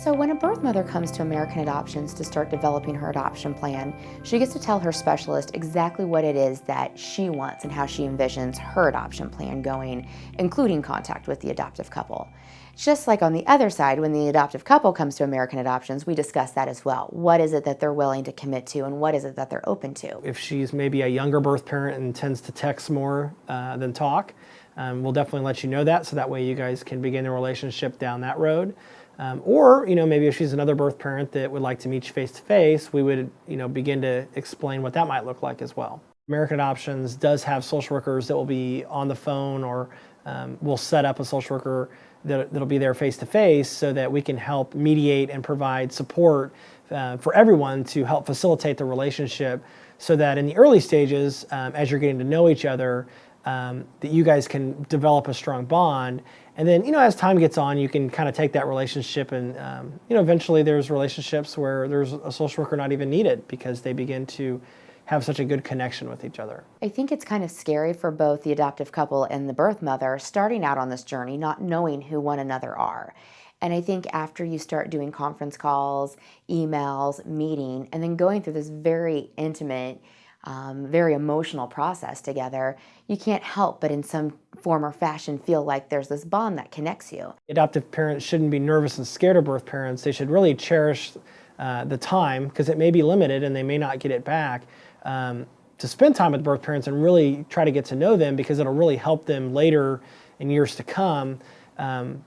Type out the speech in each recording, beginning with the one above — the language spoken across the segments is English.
So when a birth mother comes to American Adoptions to start developing her adoption plan, she gets to tell her specialist exactly what it is that she wants and how she envisions her adoption plan going, including contact with the adoptive couple. Just like on the other side, when the adoptive couple comes to American Adoptions, we discuss that as well. What is it that they're willing to commit to and what is it that they're open to? If she's maybe a younger birth parent and tends to text more than talk, we'll definitely let you know that, so that way you guys can begin a relationship down that road. Or, maybe if she's another birth parent that would like to meet you face to face, we would, begin to explain what that might look like as well. American Adoptions does have social workers that will be on the phone, or we'll set up a social worker that'll be there face to face, so that we can help mediate and provide support for everyone to help facilitate the relationship, so that in the early stages, as you're getting to know each other, that you guys can develop a strong bond. And then, as time gets on, you can kind of take that relationship and, eventually there's relationships where there's a social worker not even needed because they begin to have such a good connection with each other. I think it's kind of scary for both the adoptive couple and the birth mother starting out on this journey, not knowing who one another are. And I think after you start doing conference calls, emails, meeting, and then going through this very intimate, very emotional process together, you can't help but in some form or fashion feel like there's this bond that connects you. Adoptive parents shouldn't be nervous and scared of birth parents. They should really cherish the time, because it may be limited and they may not get it back, to spend time with birth parents and really try to get to know them, because it'll really help them later in years to come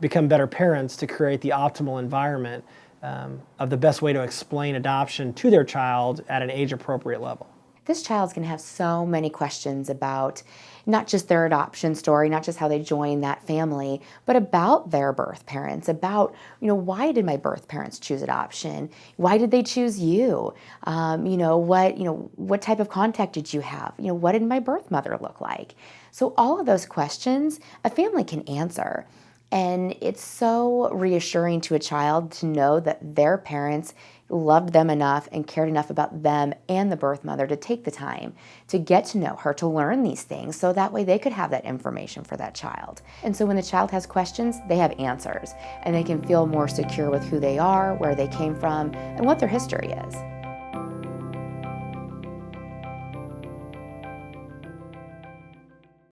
become better parents, to create the optimal environment of the best way to explain adoption to their child at an age-appropriate level. This child's going to have so many questions about not just their adoption story, not just how they joined that family, but about their birth parents, about, why did my birth parents choose adoption? Why did they choose you? What type of contact did you have? What did my birth mother look like? So all of those questions a family can answer. And it's so reassuring to a child to know that their parents loved them enough and cared enough about them and the birth mother to take the time to get to know her, to learn these things, so that way they could have that information for that child. And so when the child has questions, they have answers, and they can feel more secure with who they are, where they came from, and what their history is.